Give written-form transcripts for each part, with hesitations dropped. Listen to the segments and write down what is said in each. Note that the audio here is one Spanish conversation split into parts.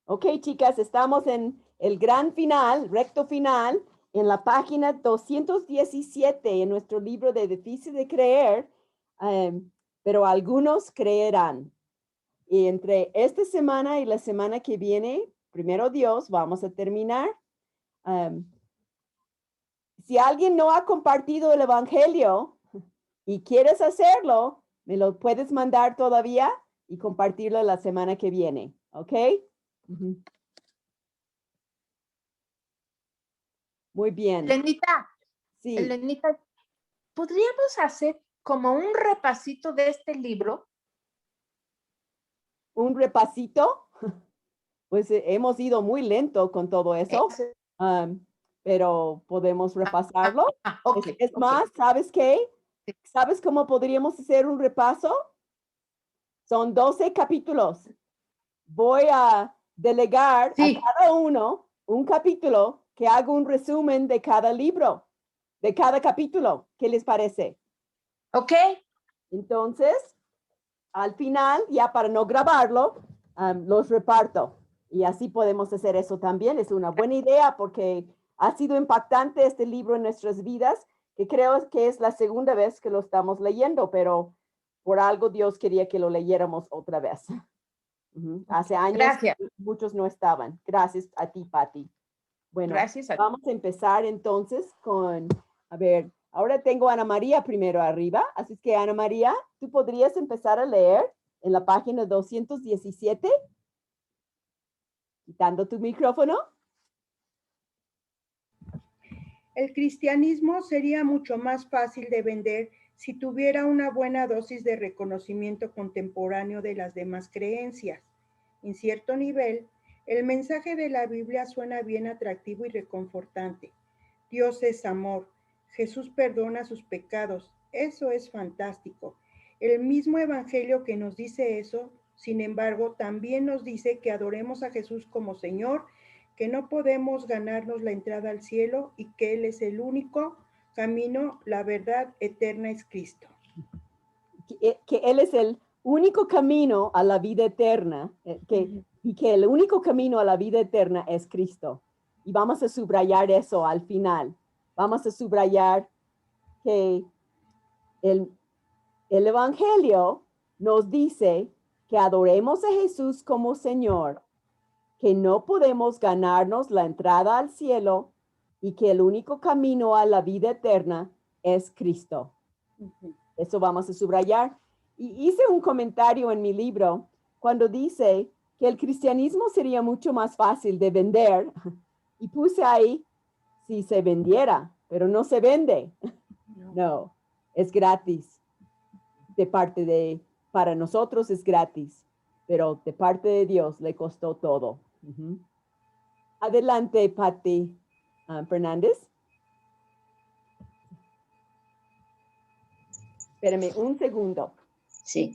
Ok, chicas, estamos en el gran final, recto final, en la página 217 en nuestro libro de Difícil de Creer, pero algunos creerán. Y entre esta semana y la semana que viene, primero Dios, vamos a terminar. Um, si alguien no ha compartido el Evangelio y quieres hacerlo, me lo puedes mandar todavía y compartirlo la semana que viene, ¿ok? Uh-huh. Muy bien. Sí. Elenita, ¿podríamos hacer como un repasito de este libro? ¿Un repasito? Pues hemos ido muy lento con todo eso, pero podemos repasarlo. Okay, Es más, ¿sabes qué? ¿Sabes cómo podríamos hacer un repaso? Son 12 capítulos. Voy a delegar a cada uno un capítulo que haga un resumen de cada libro, de cada capítulo. ¿Qué les parece? Ok. Entonces, al final, ya para no grabarlo, los reparto. Y así podemos hacer eso también. Es una buena idea porque ha sido impactante este libro en nuestras vidas, que creo que es la segunda vez que lo estamos leyendo, pero por algo Dios quería que lo leyéramos otra vez. Hace años, Gracias. muchos no estaban. Gracias a ti, Patti. Bueno, Gracias a ti. vamos a empezar entonces con, a ver, ahora tengo a Ana María primero arriba, así que Ana María, ¿tú podrías empezar a leer en la página 217? Quitando tu micrófono. El cristianismo sería mucho más fácil de vender si tuviera una buena dosis de reconocimiento contemporáneo de las demás creencias. En cierto nivel, el mensaje de la Biblia suena bien atractivo y reconfortante. Dios es amor. Jesús perdona sus pecados. Eso es fantástico. El mismo Evangelio que nos dice eso, sin embargo, también nos dice que adoremos a Jesús como Señor, que no podemos ganarnos la entrada al cielo y que Él es el único camino, la verdad eterna es Cristo. Que Él es el único camino a la vida eterna, y que el único camino a la vida eterna es Cristo. Y vamos a subrayar eso al final. Vamos a subrayar que el Evangelio nos dice que adoremos a Jesús como Señor, que no podemos ganarnos la entrada al cielo y que el único camino a la vida eterna es Cristo. Eso vamos a subrayar. Y hice un comentario en mi libro cuando dice que el cristianismo sería mucho más fácil de vender y puse ahí si se vendiera, pero no se vende. No, es gratis. De parte de, para nosotros es gratis, pero de parte de Dios le costó todo. Adelante, Patti Fernández. Espérame un segundo. Sí.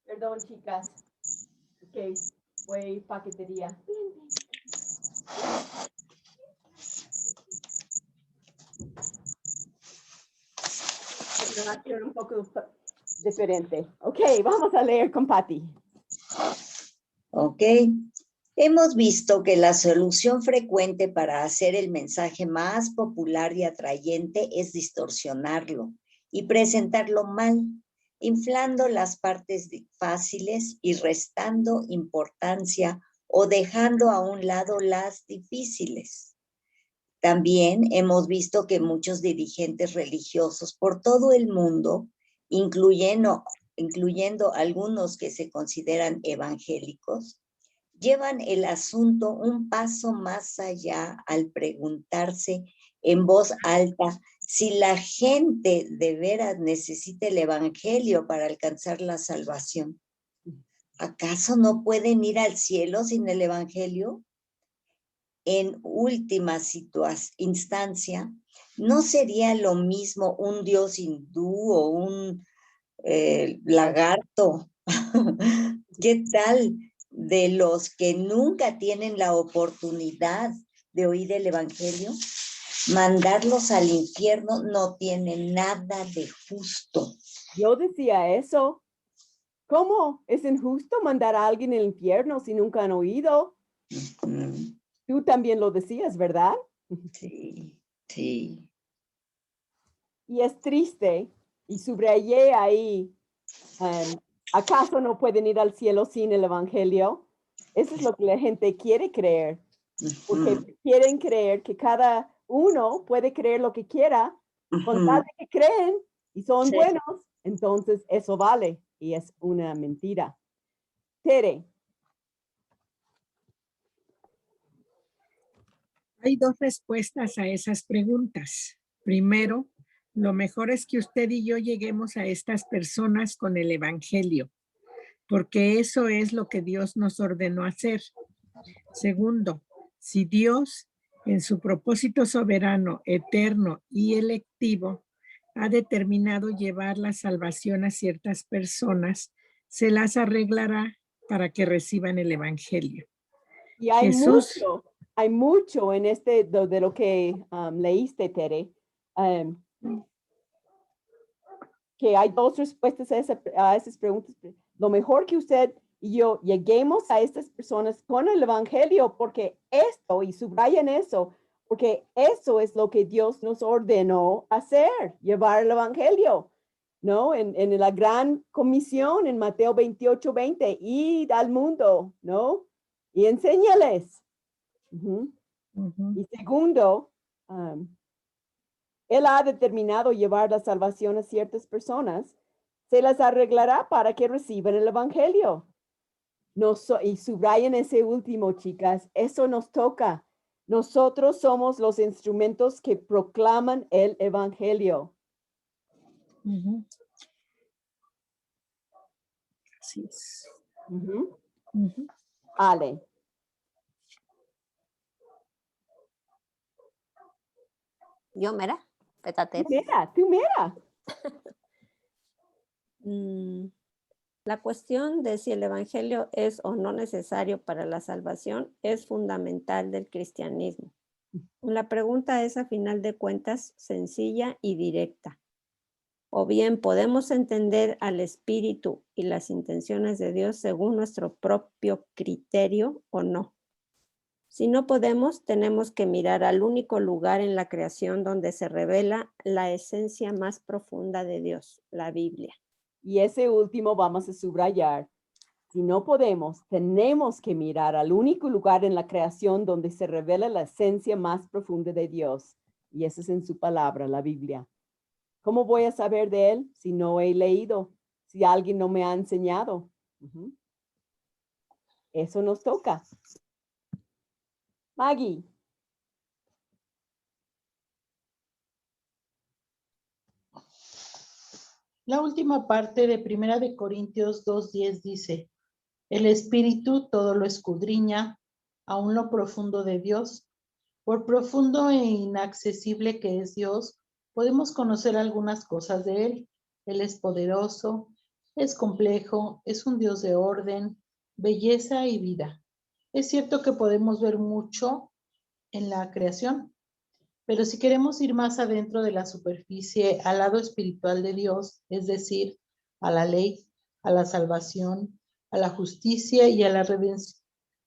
Perdón, chicas. Ok, fue paquetería. Un poco diferente. Ok, vamos a leer con Patti. Ok. Hemos visto que la solución frecuente para hacer el mensaje más popular y atrayente es distorsionarlo y presentarlo mal, inflando las partes fáciles y restando importancia o dejando a un lado las difíciles. También hemos visto que muchos dirigentes religiosos por todo el mundo, incluyendo algunos que se consideran evangélicos, llevan el asunto un paso más allá al preguntarse en voz alta si la gente de veras necesita el evangelio para alcanzar la salvación. ¿Acaso no pueden ir al cielo sin el evangelio? En última instancia, ¿no sería lo mismo un dios hindú o un lagarto? ¿Qué tal de los que nunca tienen la oportunidad de oír el evangelio? Mandarlos al infierno no tiene nada de justo. Yo decía eso. ¿Cómo? ¿Es injusto mandar a alguien al infierno si nunca han oído? Tú también lo decías, ¿verdad? Sí, sí. Y es triste, y subrayé ahí, ¿acaso no pueden ir al cielo sin el evangelio? Eso es lo que la gente quiere creer, porque quieren creer que cada uno puede creer lo que quiera, con tal de que creen y son buenos, entonces eso vale, y es una mentira. Tere. Hay dos respuestas a esas preguntas. Primero, lo mejor es que usted y yo lleguemos a estas personas con el evangelio, porque eso es lo que Dios nos ordenó hacer. Segundo, si Dios, en su propósito soberano, eterno y electivo, ha determinado llevar la salvación a ciertas personas, se las arreglará para que reciban el evangelio. Y hay Jesús, mucho en de lo que leíste, Tere, que hay dos respuestas a esas preguntas. Lo mejor que usted y yo lleguemos a estas personas con el evangelio, porque esto, y subrayen eso, porque eso es lo que Dios nos ordenó hacer, llevar el evangelio, ¿no? En la gran comisión en Mateo 28:20, id al mundo, ¿no? Y enséñales. Y segundo, Él ha determinado llevar la salvación a ciertas personas, se las arreglará para que reciban el evangelio. Y subrayen ese último, chicas, eso nos toca. Nosotros somos los instrumentos que proclaman el evangelio. Así es. Ale. Yo, mira, pétate. Tú mira. La cuestión de si el evangelio es o no necesario para la salvación es fundamental del cristianismo. La pregunta es, a final de cuentas, sencilla y directa. O bien podemos entender al Espíritu y las intenciones de Dios según nuestro propio criterio o no. Si no podemos, tenemos que mirar al único lugar en la creación donde se revela la esencia más profunda de Dios, la Biblia. Y ese último vamos a subrayar. Si no podemos, tenemos que mirar al único lugar en la creación donde se revela la esencia más profunda de Dios. Y eso es en su palabra, la Biblia. ¿Cómo voy a saber de él si no he leído? Si alguien no me ha enseñado. Eso nos toca. Maggie. La última parte de 1 Corintios 2:10 dice, el Espíritu todo lo escudriña, aún lo profundo de Dios. Por profundo e inaccesible que es Dios, podemos conocer algunas cosas de Él. Él es poderoso, es complejo, es un Dios de orden, belleza y vida. Es cierto que podemos ver mucho en la creación, pero si queremos ir más adentro de la superficie, al lado espiritual de Dios, es decir, a la ley, a la salvación, a la justicia y a la redención,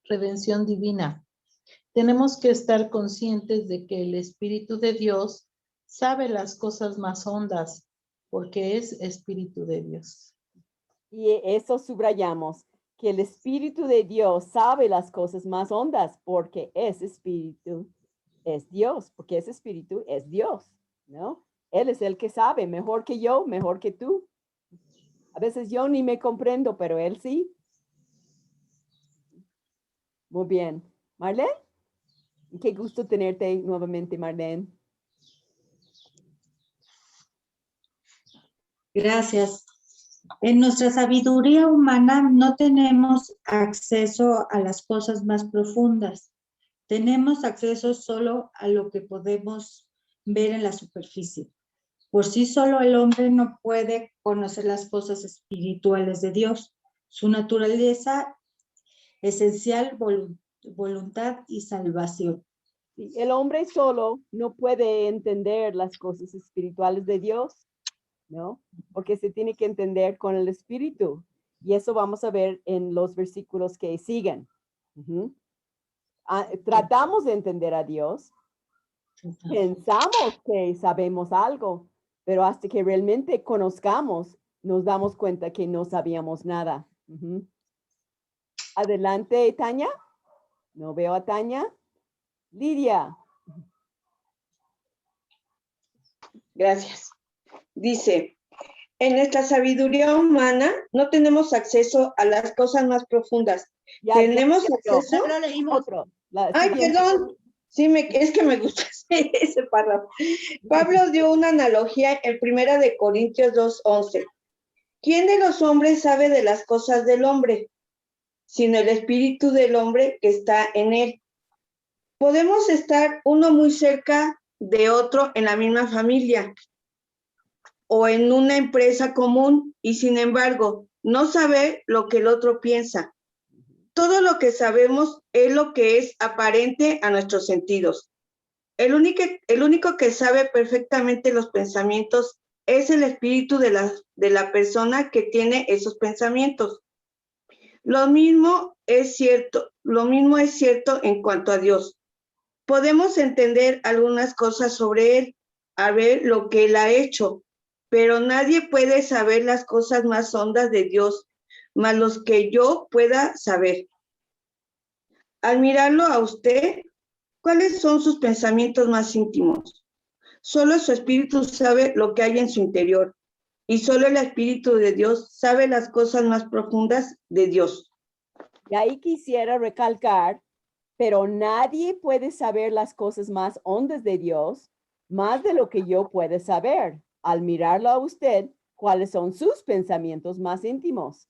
redención divina. Tenemos que estar conscientes de que el Espíritu de Dios sabe las cosas más hondas, porque es Espíritu de Dios. Y eso subrayamos, que el Espíritu de Dios sabe las cosas más hondas, porque ese Espíritu es Dios, porque ese Espíritu es Dios, ¿no? Él es el que sabe, mejor que yo, mejor que tú. A veces yo ni me comprendo, pero Él sí. Muy bien. Marlene, qué gusto tenerte nuevamente, Marlene. Gracias. En nuestra sabiduría humana no tenemos acceso a las cosas más profundas. Tenemos acceso solo a lo que podemos ver en la superficie. Por sí solo el hombre no puede conocer las cosas espirituales de Dios. Su naturaleza esencial, voluntad y salvación. Sí, el hombre solo no puede entender las cosas espirituales de Dios, ¿no? Porque se tiene que entender con el Espíritu. Y eso vamos a ver en los versículos que siguen. Tratamos de entender a Dios. Pensamos que sabemos algo, pero hasta que realmente conozcamos, nos damos cuenta que no sabíamos nada. Adelante, Tania. No veo a Tania. Lidia. Gracias. Dice, en nuestra sabiduría humana no tenemos acceso a las cosas más profundas. Tenemos acceso. Ya lo leímos. Ay, perdón. Sí, es que me gusta ese párrafo. Pablo dio una analogía en 1 Corintios 2:11. ¿Quién de los hombres sabe de las cosas del hombre? Sino el espíritu del hombre que está en él. Podemos estar uno muy cerca de otro en la misma familia o en una empresa común y sin embargo no saber lo que el otro piensa. Todo lo que sabemos es lo que es aparente a nuestros sentidos. El único que sabe perfectamente los pensamientos es el espíritu de la persona que tiene esos pensamientos. Lo mismo es cierto en cuanto a Dios. Podemos entender algunas cosas sobre Él, a ver lo que Él ha hecho, pero nadie puede saber las cosas más hondas de Dios, más los que yo pueda saber. Al mirarlo a usted, ¿cuáles son sus pensamientos más íntimos? Solo su espíritu sabe lo que hay en su interior, y solo el Espíritu de Dios sabe las cosas más profundas de Dios. Y ahí quisiera recalcar, pero nadie puede saber las cosas más hondas de Dios, más de lo que yo puedo saber. Al mirarlo a usted, ¿cuáles son sus pensamientos más íntimos?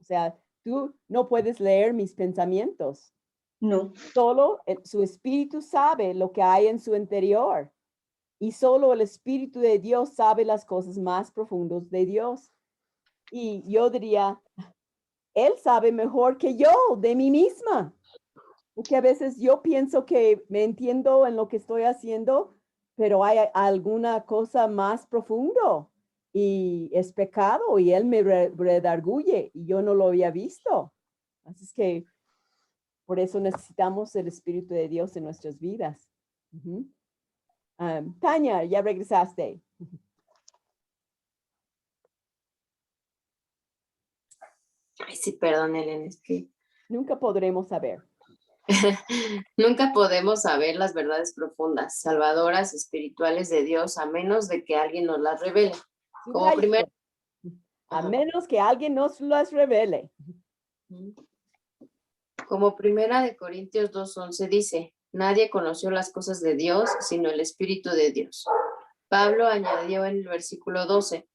O sea, tú no puedes leer mis pensamientos. No. Solo su espíritu sabe lo que hay en su interior. Y solo el Espíritu de Dios sabe las cosas más profundas de Dios. Y yo diría, Él sabe mejor que yo de mí misma. Porque a veces yo pienso que me entiendo en lo que estoy haciendo, pero hay alguna cosa más profundo y es pecado y Él me redarguye y yo no lo había visto. Así es que por eso necesitamos el Espíritu de Dios en nuestras vidas. Tania, ya regresaste. Ay, sí, perdón, Elena, es que Nunca podremos saber. nunca podemos saber las verdades profundas, salvadoras, espirituales de Dios, a menos de que alguien nos las revele. Como primero, a menos que alguien nos las revele. Como 1 Corintios 2:11 dice, nadie conoció las cosas de Dios, sino el Espíritu de Dios. Pablo añadió en el versículo 12,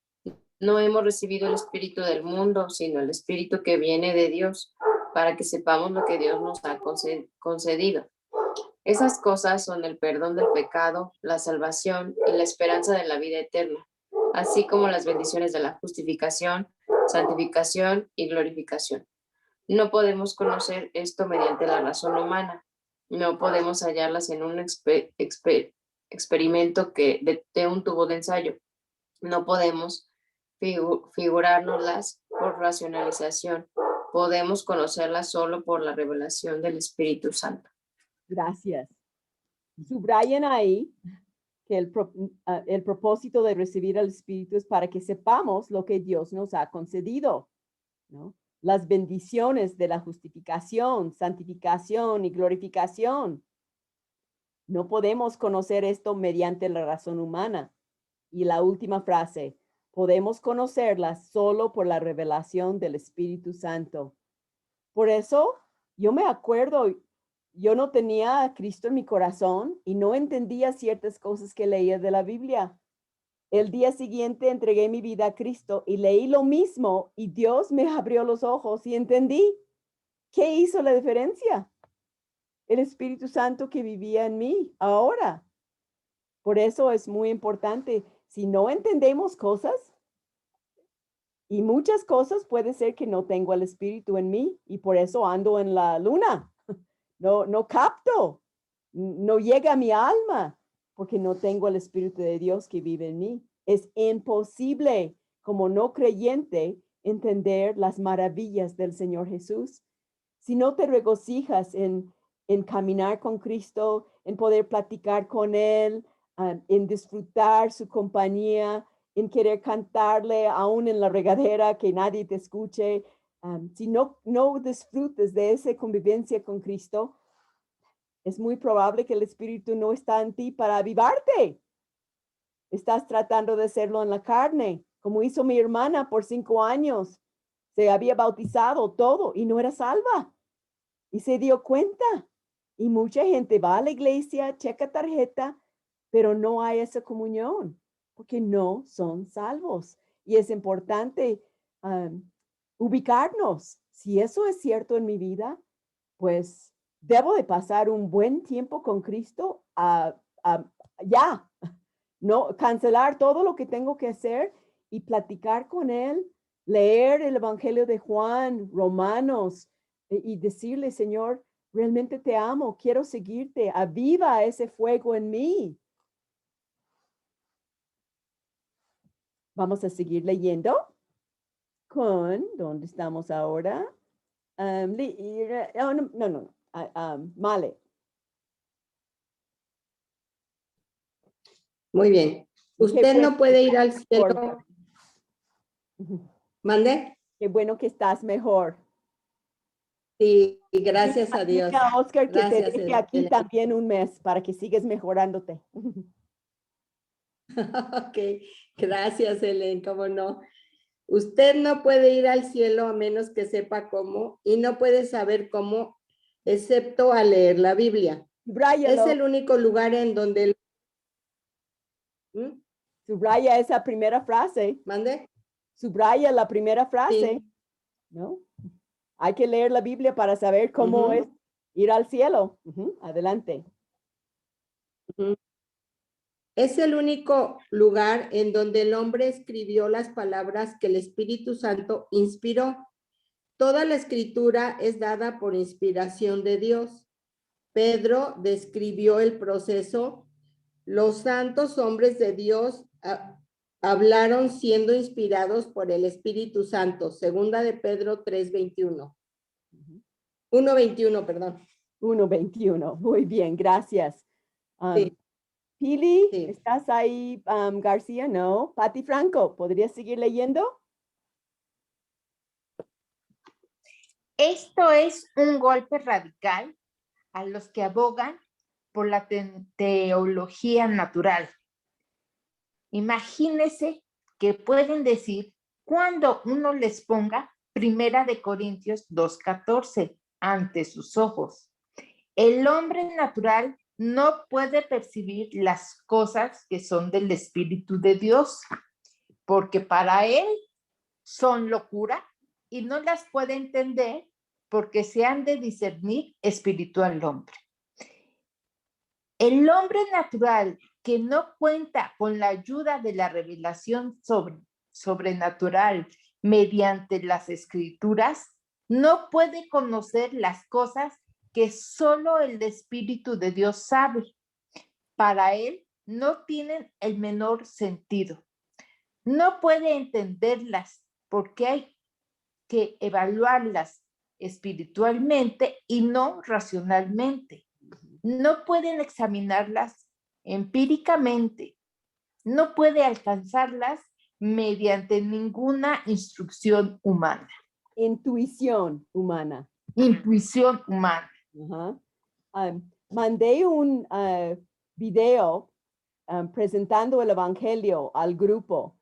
no hemos recibido el Espíritu del mundo, sino el Espíritu que viene de Dios, para que sepamos lo que Dios nos ha concedido. Esas cosas son el perdón del pecado, la salvación y la esperanza de la vida eterna, así como las bendiciones de la justificación, santificación y glorificación. No podemos conocer esto mediante la razón humana. No podemos hallarlas en un experimento de un tubo de ensayo. No podemos figurárnoslas por racionalización, podemos conocerla solo por la revelación del Espíritu Santo. Gracias. Subrayen ahí que el propósito de recibir al Espíritu es para que sepamos lo que Dios nos ha concedido, ¿no? Las bendiciones de la justificación, santificación y glorificación. No podemos conocer esto mediante la razón humana. Y la última frase, podemos conocerla solo por la revelación del Espíritu Santo. Por eso, yo me acuerdo, yo no tenía a Cristo en mi corazón y no entendía ciertas cosas que leía de la Biblia. El día siguiente entregué mi vida a Cristo y leí lo mismo y Dios me abrió los ojos y entendí. ¿Qué hizo la diferencia? El Espíritu Santo que vivía en mí ahora. Por eso es muy importante. Si no entendemos cosas, y muchas cosas, puede ser que no tengo el Espíritu en mí y por eso ando en la luna. No capto, no llega a mi alma porque no tengo el Espíritu de Dios que vive en mí. Es imposible como no creyente entender las maravillas del Señor Jesús. Si no te regocijas en caminar con Cristo, en poder platicar con Él, en disfrutar su compañía, en querer cantarle aún en la regadera que nadie te escuche. Si no disfrutes de esa convivencia con Cristo, es muy probable que el Espíritu no está en ti para avivarte. Estás tratando de hacerlo en la carne, como hizo mi hermana por 5 años. Se había bautizado todo y no era salva. Y se dio cuenta. Y mucha gente va a la iglesia, checa tarjeta, pero no hay esa comunión porque no son salvos. Y es importante ubicarnos. Si eso es cierto en mi vida, pues debo de pasar un buen tiempo con Cristo ya. No, cancelar todo lo que tengo que hacer y platicar con Él, leer el Evangelio de Juan, Romanos, y decirle, Señor, realmente te amo, quiero seguirte, aviva ese fuego en mí. Vamos a seguir leyendo con, ¿dónde estamos ahora? Male. Muy bien. Usted bueno no puede ir al cielo. ¿Mande? Qué bueno que estás mejor. Sí, gracias a Dios. Dile a Oscar que Gracias, te deje aquí también un mes para que sigas mejorándote. Ok, gracias, Helen, cómo no. Usted no puede ir al cielo a menos que sepa cómo y no puede saber cómo, excepto al leer la Biblia. Subrayalo. Es el único lugar en donde... Subraya esa primera frase. ¿Mande? Subraya la primera frase. Sí. ¿No? Hay que leer la Biblia para saber cómo es ir al cielo. Adelante. Es el único lugar en donde el hombre escribió las palabras que el Espíritu Santo inspiró. Toda la escritura es dada por inspiración de Dios. Pedro describió el proceso. Los santos hombres de Dios hablaron siendo inspirados por el Espíritu Santo. Segunda de Pedro 3:21. 1:21, perdón. 1:21. Muy bien, gracias. Sí. Pili, Sí. ¿estás ahí, García? No. Pati Franco, ¿podrías seguir leyendo? Esto es un golpe radical a los que abogan por la teología natural. Imagínense que pueden decir cuando uno les ponga 1 Corintios 2:14 ante sus ojos. El hombre natural no puede percibir las cosas que son del Espíritu de Dios, porque para él son locura y no las puede entender porque se han de discernir espíritu al hombre. El hombre natural que no cuenta con la ayuda de la revelación sobrenatural mediante las escrituras, no puede conocer las cosas que solo el Espíritu de Dios sabe. Para él no tienen el menor sentido. No puede entenderlas porque hay que evaluarlas espiritualmente y no racionalmente. No pueden examinarlas empíricamente. No puede alcanzarlas mediante ninguna instrucción humana. Intuición humana. Intuición humana. Ajá. Mandé un video presentando el Evangelio al grupo.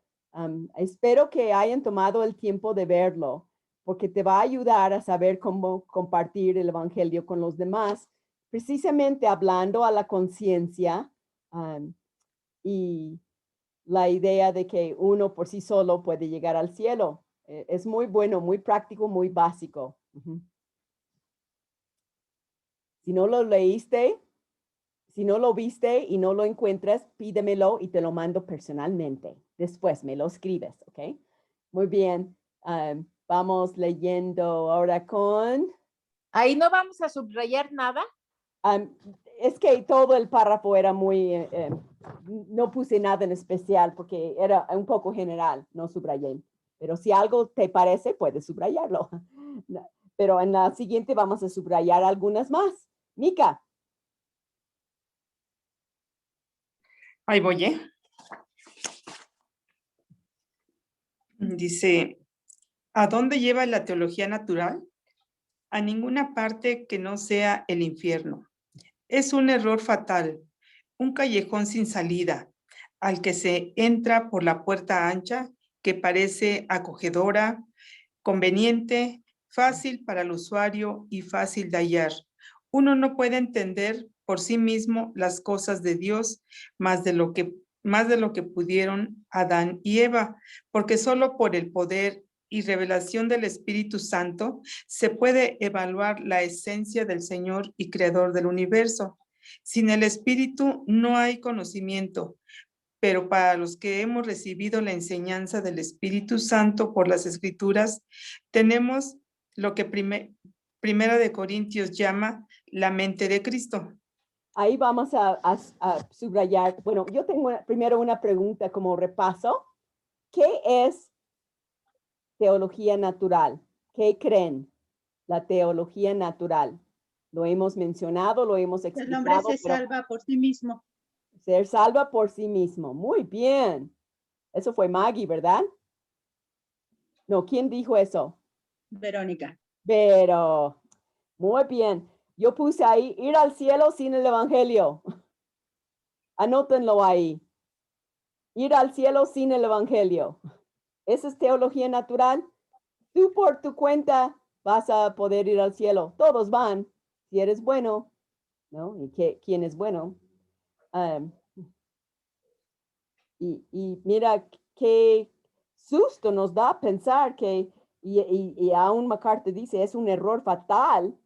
Espero que hayan tomado el tiempo de verlo, porque te va a ayudar a saber cómo compartir el Evangelio con los demás, precisamente hablando a la conciencia y la idea de que uno por sí solo puede llegar al cielo. Es muy bueno, muy práctico, muy básico. Si no lo leíste, si no lo viste y no lo encuentras, pídemelo y te lo mando personalmente. Después me lo escribes, ¿ok? Muy bien. Vamos leyendo ahora con... Ahí no vamos a subrayar nada. Es que todo el párrafo era muy... no puse nada en especial porque era un poco general, no subrayé. Pero si algo te parece, puedes subrayarlo. Pero en la siguiente vamos a subrayar algunas más. Mica. Ahí voy, ¿eh? Dice, ¿a dónde lleva la teología natural? A ninguna parte que no sea el infierno. Es un error fatal, un callejón sin salida, al que se entra por la puerta ancha, que parece acogedora, conveniente, fácil para el usuario y fácil de hallar. Uno no puede entender por sí mismo las cosas de Dios más de lo que pudieron Adán y Eva, porque solo por el poder y revelación del Espíritu Santo se puede evaluar la esencia del Señor y Creador del universo. Sin el Espíritu no hay conocimiento, pero para los que hemos recibido la enseñanza del Espíritu Santo por las Escrituras, tenemos lo que Primera de Corintios llama la mente de Cristo. Ahí vamos a subrayar. Bueno, yo tengo primero una pregunta como repaso. ¿Qué es teología natural? ¿Qué creen? La teología natural. Lo hemos mencionado, lo hemos explicado. El hombre se salva por sí mismo. Ser salva por sí mismo. Muy bien. Eso fue Maggie, ¿verdad? No, ¿quién dijo eso? Verónica. Pero, muy bien. Yo puse ahí, ir al cielo sin el Evangelio. Anótenlo ahí. Ir al cielo sin el Evangelio. ¿Esa es teología natural? Tú por tu cuenta vas a poder ir al cielo. Todos van, si eres bueno, ¿no? ¿Y quién es bueno? Y mira qué susto nos da pensar que, y aún MacArthur dice, es un error fatal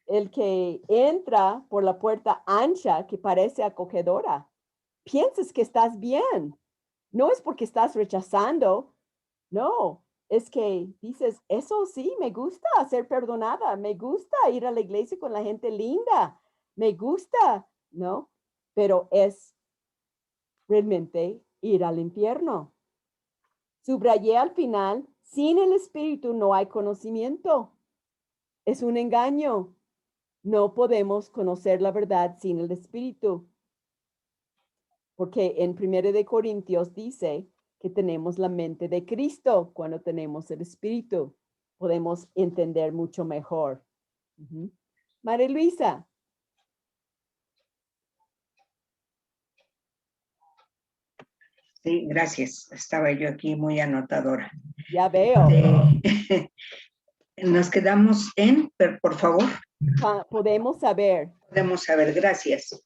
el que entra por la puerta ancha que parece acogedora. Piensas que estás bien. No es porque estás rechazando. No, es que dices, eso sí, me gusta ser perdonada. Me gusta ir a la iglesia con la gente linda. Me gusta, ¿no? Pero es realmente ir al infierno. Subrayé al final, sin el Espíritu no hay conocimiento. Es un engaño. No podemos conocer la verdad sin el Espíritu. Porque en 1 de Corintios dice que tenemos la mente de Cristo cuando tenemos el Espíritu. Podemos entender mucho mejor. María Luisa. Sí, gracias. Estaba yo aquí muy anotadora. Ya veo. Nos quedamos en, por favor. Podemos saber. Podemos saber, gracias.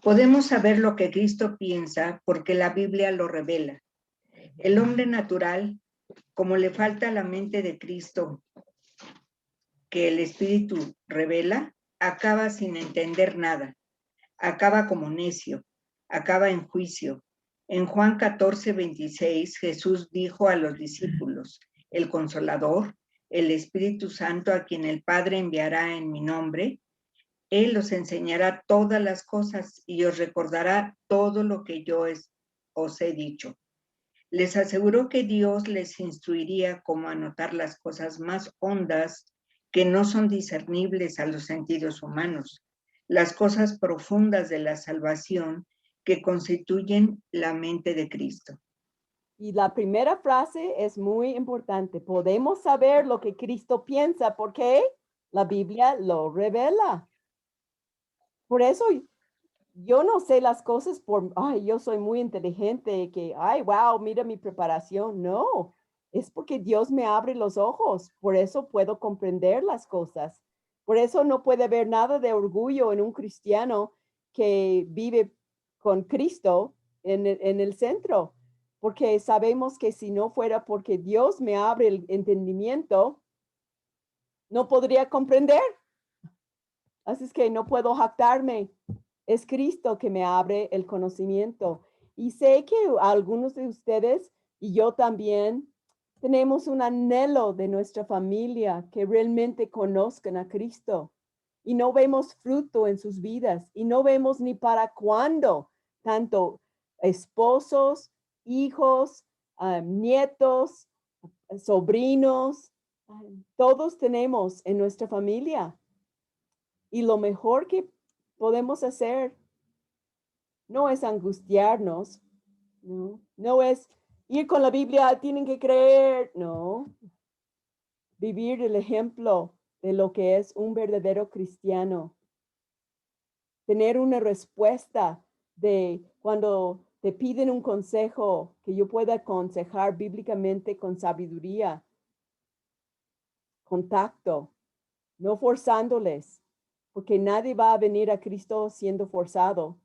Podemos saber lo que Cristo piensa porque la Biblia lo revela. El hombre natural, como le falta la mente de Cristo que el Espíritu revela, acaba sin entender nada. Acaba como necio, acaba en juicio. En Juan 14:26, Jesús dijo a los discípulos, el Consolador, el Espíritu Santo, a quien el Padre enviará en mi nombre, Él os enseñará todas las cosas y os recordará todo lo que yo os he dicho. Les aseguró que Dios les instruiría cómo anotar las cosas más hondas que no son discernibles a los sentidos humanos, las cosas profundas de la salvación que constituyen la mente de Cristo. Y la primera frase es muy importante. Podemos saber lo que Cristo piensa porque la Biblia lo revela. Por eso yo no sé las cosas por, ay, yo soy muy inteligente, que, ay, wow, mira mi preparación. No, es porque Dios me abre los ojos. Por eso puedo comprender las cosas. Por eso no puede haber nada de orgullo en un cristiano que vive con Cristo en el centro. Porque sabemos que si no fuera porque Dios me abre el entendimiento, no podría comprender. Así es que no puedo jactarme. Es Cristo que me abre el conocimiento. Y sé que algunos de ustedes y yo también tenemos un anhelo de nuestra familia que realmente conozcan a Cristo. Y no vemos fruto en sus vidas. Y no vemos ni para cuándo tanto esposos, hijos, nietos, sobrinos, todos tenemos en nuestra familia. Y lo mejor que podemos hacer no es angustiarnos, no es ir con la Biblia, tienen que creer, no. Vivir el ejemplo de lo que es un verdadero cristiano. Tener una respuesta de cuando te piden un consejo, que yo pueda aconsejar bíblicamente con sabiduría, con tacto, no forzándoles, porque nadie va a venir a Cristo siendo forzado.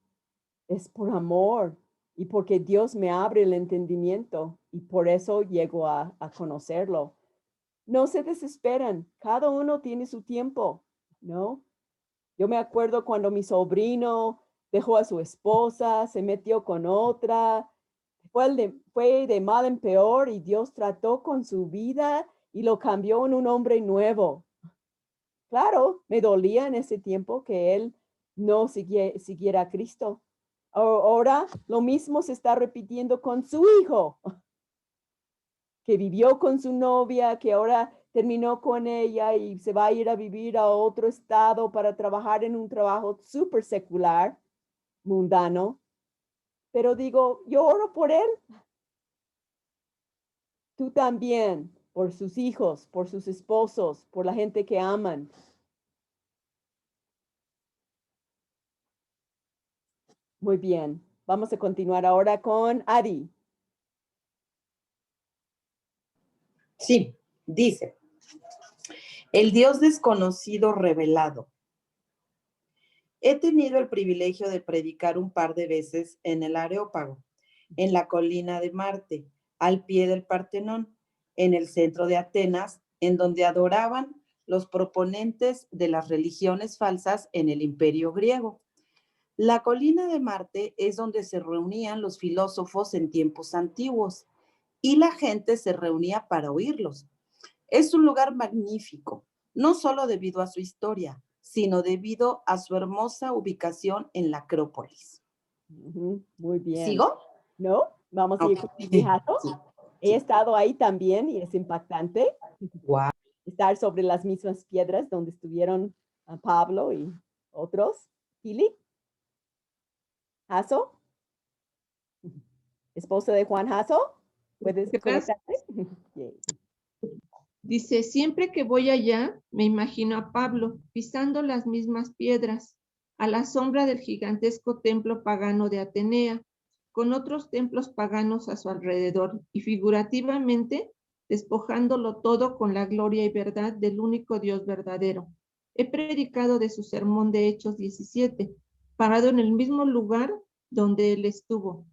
Es por amor y porque Dios me abre el entendimiento y por eso llego a conocerlo. No se desesperan, cada uno tiene su tiempo, ¿no? Yo me acuerdo cuando mi sobrino dejó a su esposa, se metió con otra, fue de mal en peor y Dios trató con su vida y lo cambió en un hombre nuevo. Claro, me dolía en ese tiempo que él no siguiera a Cristo. Ahora lo mismo se está repitiendo con su hijo, que vivió con su novia, que ahora terminó con ella y se va a ir a vivir a otro estado para trabajar en un trabajo súper secular, mundano. Pero digo, yo oro por él. Tú también, por sus hijos, por sus esposos, por la gente que aman. Muy bien, vamos a continuar ahora con Ari. Sí, dice, el Dios desconocido revelado. He tenido el privilegio de predicar un par de veces en el Areópago, en la colina de Marte, al pie del Partenón, en el centro de Atenas, en donde adoraban los proponentes de las religiones falsas en el Imperio griego. La colina de Marte es donde se reunían los filósofos en tiempos antiguos y la gente se reunía para oírlos. Es un lugar magnífico, no solo debido a su historia, sino debido a su hermosa ubicación en la Acrópolis. Muy bien. ¿Sigo? ¿No? Vamos a ir con mi hijato. He estado ahí también y es impactante. Wow. Estar sobre las mismas piedras donde estuvieron Pablo y otros. ¿Pili? ¿Jaso? ¿Esposa de Juan Jaso? ¿Puedes conectarte? Dice, siempre que voy allá, me imagino a Pablo pisando las mismas piedras, a la sombra del gigantesco templo pagano de Atenea, con otros templos paganos a su alrededor, y figurativamente despojándolo todo con la gloria y verdad del único Dios verdadero. He predicado de su sermón de Hechos 17, parado en el mismo lugar donde él estuvo,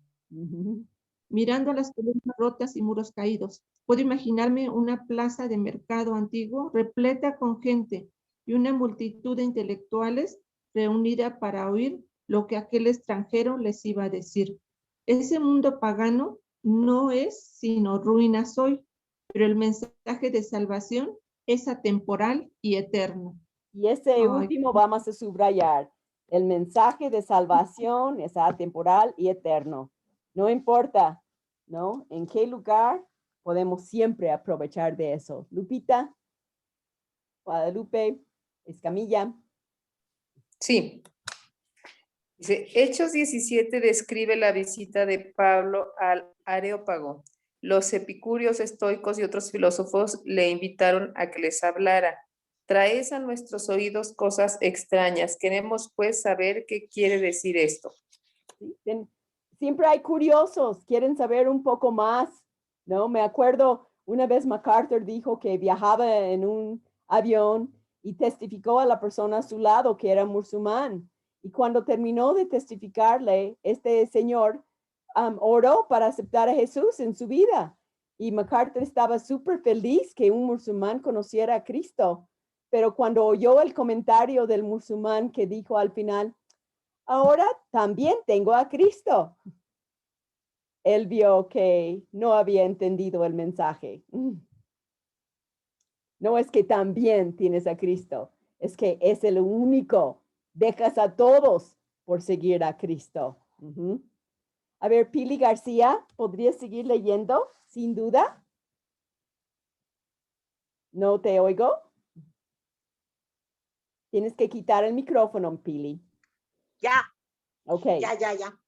mirando las columnas rotas y muros caídos. Puedo imaginarme una plaza de mercado antiguo repleta con gente y una multitud de intelectuales reunida para oír lo que aquel extranjero les iba a decir. Ese mundo pagano no es sino ruinas hoy, pero el mensaje de salvación es atemporal y eterno. Y ese último vamos a subrayar. El mensaje de salvación es atemporal y eterno. No importa ¿no? ¿En qué lugar podemos siempre aprovechar de eso? Lupita, Guadalupe, Escamilla. Sí. Dice, Hechos 17 describe la visita de Pablo al Areópago. Los epicúreos, estoicos y otros filósofos le invitaron a que les hablara. Traes a nuestros oídos cosas extrañas. Queremos pues saber qué quiere decir esto. Sí, siempre hay curiosos, quieren saber un poco más, ¿no? Me acuerdo una vez MacArthur dijo que viajaba en un avión y testificó a la persona a su lado que era musulmán. Y cuando terminó de testificarle, este señor oró para aceptar a Jesús en su vida. Y MacArthur estaba súper feliz que un musulmán conociera a Cristo. Pero cuando oyó el comentario del musulmán que dijo al final, ahora también tengo a Cristo, él vio que no había entendido el mensaje. No es que también tienes a Cristo, es que es el único. Dejas a todos por seguir a Cristo. A ver, Pili García, ¿podrías seguir leyendo? Sin duda. No te oigo. Tienes que quitar el micrófono, Pili. Ya. Ok. Ya.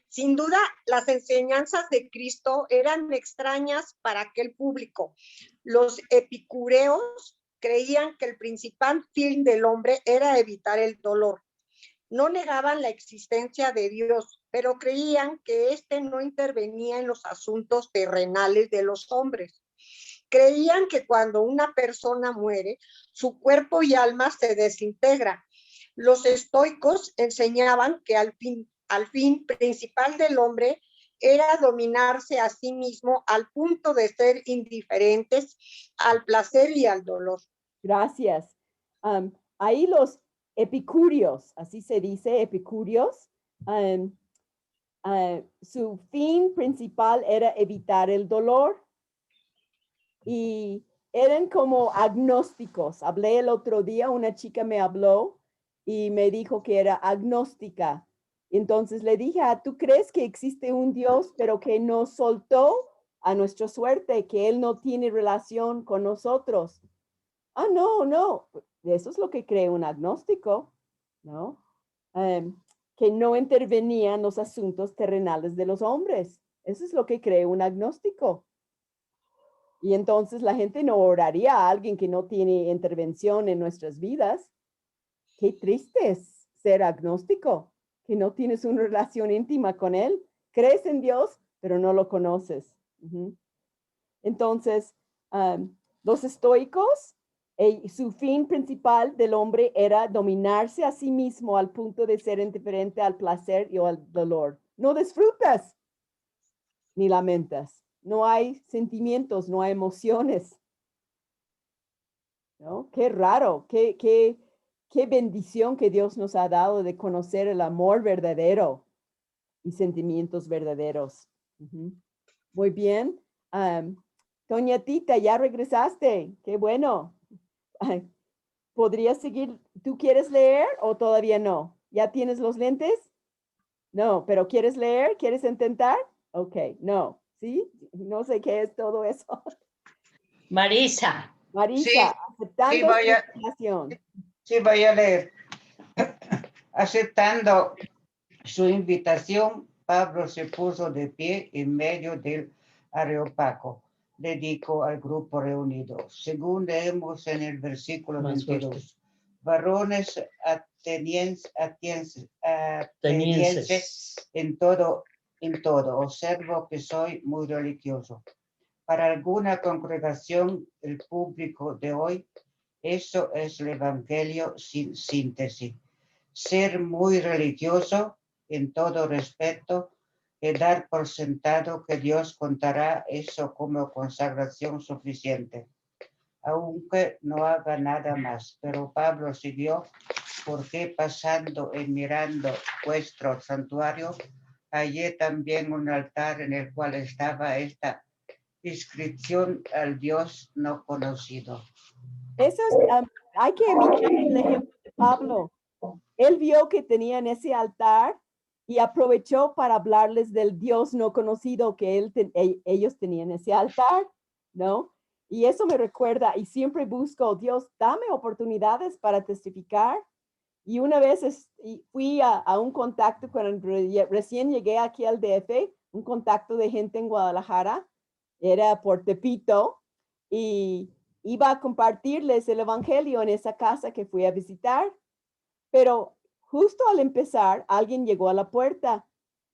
Sin duda, las enseñanzas de Cristo eran extrañas para aquel público. Los epicureos creían que el principal fin del hombre era evitar el dolor. No negaban la existencia de Dios, pero creían que éste no intervenía en los asuntos terrenales de los hombres. Creían que cuando una persona muere, su cuerpo y alma se desintegran. Los estoicos enseñaban que al fin principal del hombre era dominarse a sí mismo al punto de ser indiferentes al placer y al dolor. Gracias. Ahí los epicúreos, así se dice, epicúreos, su fin principal era evitar el dolor y eran como agnósticos. Hablé el otro día, una chica me habló y me dijo que era agnóstica. Entonces le dije, ¿tú crees que existe un Dios, pero que nos soltó a nuestra suerte, que Él no tiene relación con nosotros? No. Eso es lo que cree un agnóstico, ¿no? Que no intervenía en los asuntos terrenales de los hombres. Eso es lo que cree un agnóstico. Y entonces la gente no oraría a alguien que no tiene intervención en nuestras vidas. Qué triste es ser agnóstico, que no tienes una relación íntima con Él. Crees en Dios, pero no lo conoces. Entonces, los estoicos, su fin principal del hombre era dominarse a sí mismo al punto de ser indiferente al placer y al dolor. No disfrutas ni lamentas. No hay sentimientos, no hay emociones. ¿No? Qué raro, qué bendición que Dios nos ha dado de conocer el amor verdadero y sentimientos verdaderos. Muy bien. Doña Tita, ya regresaste. Qué bueno. ¿Podrías seguir? ¿Tú quieres leer o todavía no? ¿Ya tienes los lentes? No, pero ¿quieres leer? ¿Quieres intentar? Ok, no. ¿Sí? No sé qué es todo eso. Marisa. Marisa, aceptando su invitación. Sí, voy a leer. Aceptando su invitación, Pablo se puso de pie en medio del Areópago. Le dijo al grupo reunido, según leemos en el versículo 22, varones atenienses en todo, observo que soy muy religioso. Para alguna congregación, el público de hoy, eso es el evangelio sin síntesis. Ser muy religioso en todo respeto y dar por sentado que Dios contará eso como consagración suficiente, aunque no haga nada más. Pero Pablo siguió, porque pasando y mirando vuestro santuario, hallé también un altar en el cual estaba esta inscripción al Dios no conocido. Eso es, hay que imitar el ejemplo de Pablo. Él vio que tenían ese altar y aprovechó para hablarles del Dios no conocido que ellos tenían en ese altar, ¿no? Y eso me recuerda, y siempre busco, Dios, dame oportunidades para testificar. Y una vez fui a un contacto cuando recién llegué aquí al DF, un contacto de gente en Guadalajara, era por Tepito, y iba a compartirles el evangelio en esa casa que fui a visitar. Pero justo al empezar, alguien llegó a la puerta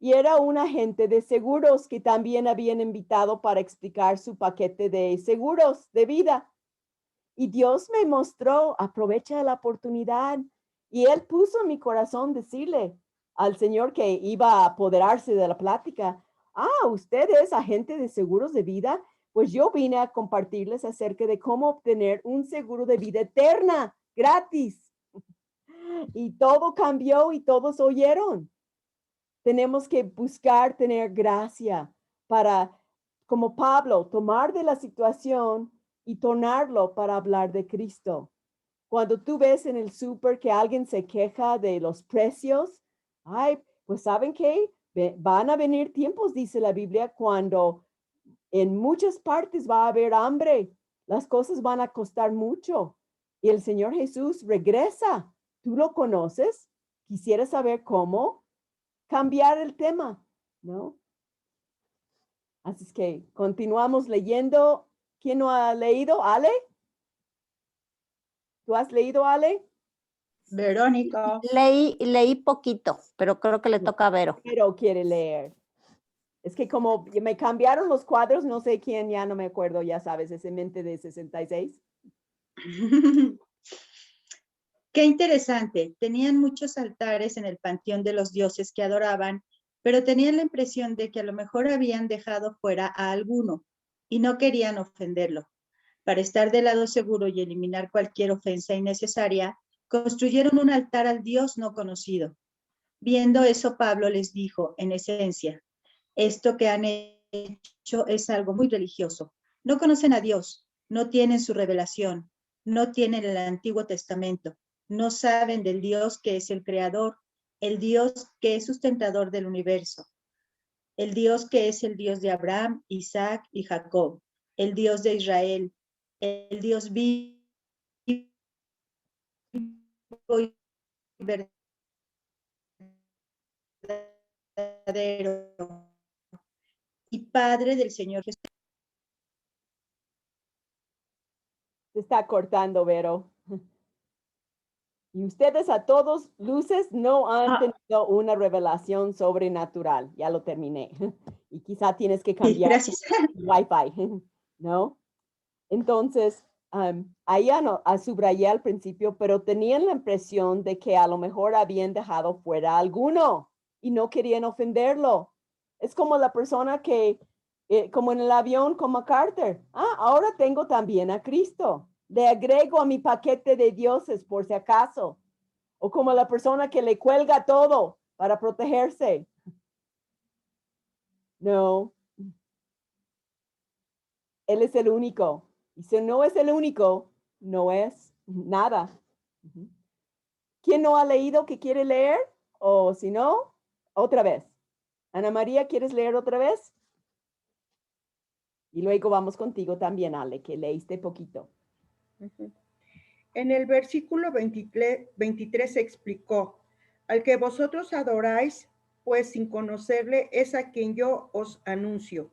y era un agente de seguros que también habían invitado para explicar su paquete de seguros de vida. Y Dios me mostró, aprovecha la oportunidad. Y Él puso en mi corazón decirle al Señor que iba a apoderarse de la plática, ¿usted es agente de seguros de vida? Pues yo vine a compartirles acerca de cómo obtener un seguro de vida eterna, gratis. Y todo cambió y todos oyeron. Tenemos que buscar tener gracia para, como Pablo, tomar de la situación y tornarlo para hablar de Cristo. Cuando tú ves en el súper que alguien se queja de los precios, pues ¿saben qué? Van a venir tiempos, dice la Biblia, cuando en muchas partes va a haber hambre. Las cosas van a costar mucho. Y el Señor Jesús regresa. ¿Tú lo conoces? Quisiera saber cómo cambiar el tema, ¿no? Así es que continuamos leyendo. ¿Quién no ha leído? ¿Ale? ¿Tú has leído, Ale? Verónica. Leí poquito, pero creo que le toca a Vero. Vero quiere leer. Es que como me cambiaron los cuadros, no sé quién, ya no me acuerdo, ya sabes, ese mente de 66. Qué interesante. Tenían muchos altares en el panteón de los dioses que adoraban, pero tenían la impresión de que a lo mejor habían dejado fuera a alguno y no querían ofenderlo. Para estar del lado seguro y eliminar cualquier ofensa innecesaria, construyeron un altar al Dios no conocido. Viendo eso, Pablo les dijo, en esencia, esto que han hecho es algo muy religioso. No conocen a Dios, no tienen su revelación, no tienen el Antiguo Testamento, no saben del Dios que es el creador, el Dios que es sustentador del universo, el Dios que es el Dios de Abraham, Isaac y Jacob, el Dios de Israel, el Dios vivo y verdadero y Padre del Señor Jesús. Se está cortando, Vero. Y ustedes a todos luces no han tenido una revelación sobrenatural. Ya lo terminé. Y quizá tienes que cambiar Wi-Fi, ¿no? Entonces, ahí subrayé al principio, pero tenían la impresión de que a lo mejor habían dejado fuera a alguno y no querían ofenderlo. Es como la persona que, como en el avión con MacArthur, ahora tengo también a Cristo. Le agrego a mi paquete de dioses por si acaso. O como la persona que le cuelga todo para protegerse. No. Él es el único. Y si no es el único, no es nada. ¿Quién no ha leído que quiere leer? O si no, otra vez. Ana María, ¿quieres leer otra vez? Y luego vamos contigo también, Ale, que leíste poquito. En el versículo 23 explicó, al que vosotros adoráis, pues sin conocerle, es a quien yo os anuncio.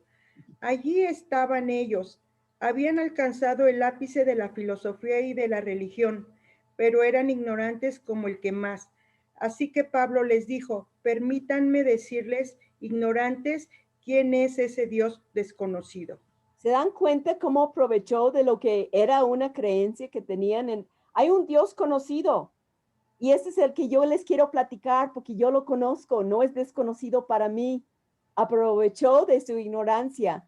Allí estaban ellos, habían alcanzado el ápice de la filosofía y de la religión, pero eran ignorantes como el que más. Así que Pablo les dijo, permítanme decirles, ignorantes, quién es ese Dios desconocido. ¿Se dan cuenta cómo aprovechó de lo que era una creencia que tenían hay un Dios conocido? Y ese es el que yo les quiero platicar porque yo lo conozco, no es desconocido para mí. Aprovechó de su ignorancia,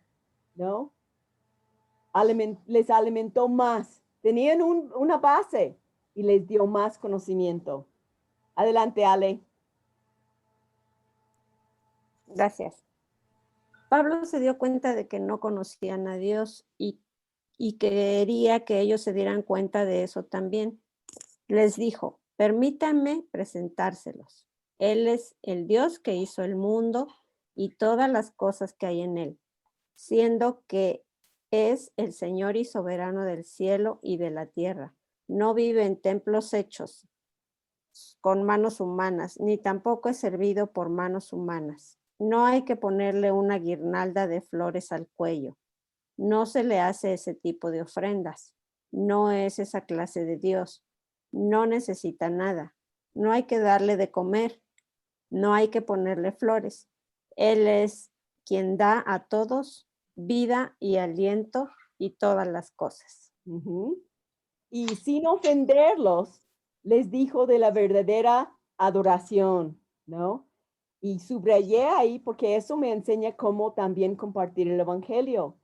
¿no? Les alimentó más. Tenían una base y les dio más conocimiento. Adelante, Ale. Gracias. Pablo se dio cuenta de que no conocían a Dios y quería que ellos se dieran cuenta de eso también. Les dijo, permítanme presentárselos. Él es el Dios que hizo el mundo y todas las cosas que hay en él, siendo que es el Señor y soberano del cielo y de la tierra. No vive en templos hechos con manos humanas, ni tampoco es servido por manos humanas. No hay que ponerle una guirnalda de flores al cuello. No se le hace ese tipo de ofrendas. No es esa clase de Dios. No necesita nada. No hay que darle de comer. No hay que ponerle flores. Él es quien da a todos vida y aliento y todas las cosas. Y sin ofenderlos, les dijo de la verdadera adoración, ¿no? Y subrayé ahí porque eso me enseña cómo también compartir el evangelio.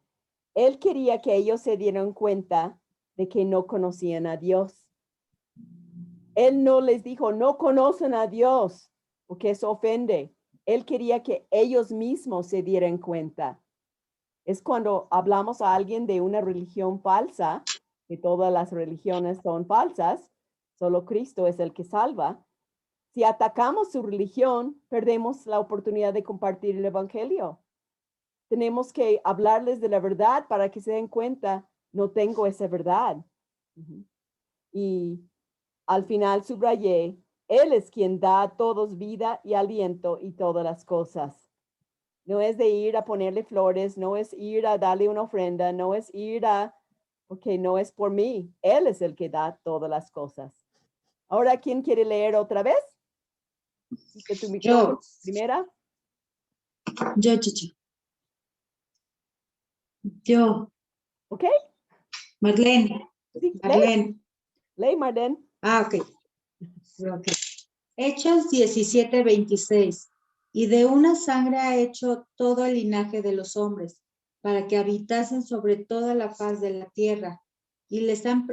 Él quería que ellos se dieran cuenta de que no conocían a Dios. Él no les dijo, no conocen a Dios, porque eso ofende. Él quería que ellos mismos se dieran cuenta. Es cuando hablamos a alguien de una religión falsa, que todas las religiones son falsas, solo Cristo es el que salva. Si atacamos su religión, perdemos la oportunidad de compartir el evangelio. Tenemos que hablarles de la verdad para que se den cuenta, no tengo esa verdad. Y al final subrayé, Él es quien da a todos vida y aliento y todas las cosas. No es de ir a ponerle flores, no es ir a darle una ofrenda, no es ir porque no es por mí. Él es el que da todas las cosas. Ahora, ¿quién quiere leer otra vez? Tu micrófono, primera. Yo. ¿Ok? Marlene. Sí, Marlene. Ley, Marlene. Ok. Hechos 17:26. Y de una sangre ha hecho todo el linaje de los hombres, para que habitasen sobre toda la faz de la tierra, y les han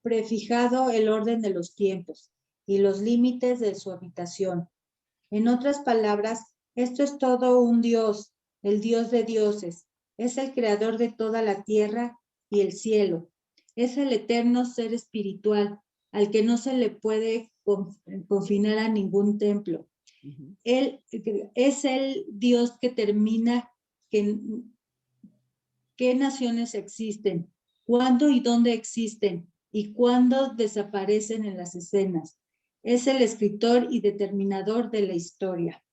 prefijado el orden de los tiempos y los límites de su habitación. En otras palabras, esto es todo un Dios, el Dios de dioses. Es el creador de toda la tierra y el cielo. Es el eterno ser espiritual, al que no se le puede confinar a ningún templo. Él es el Dios que determina qué naciones existen, cuándo y dónde existen y cuándo desaparecen en las escenas. Es el escritor y determinador de la historia.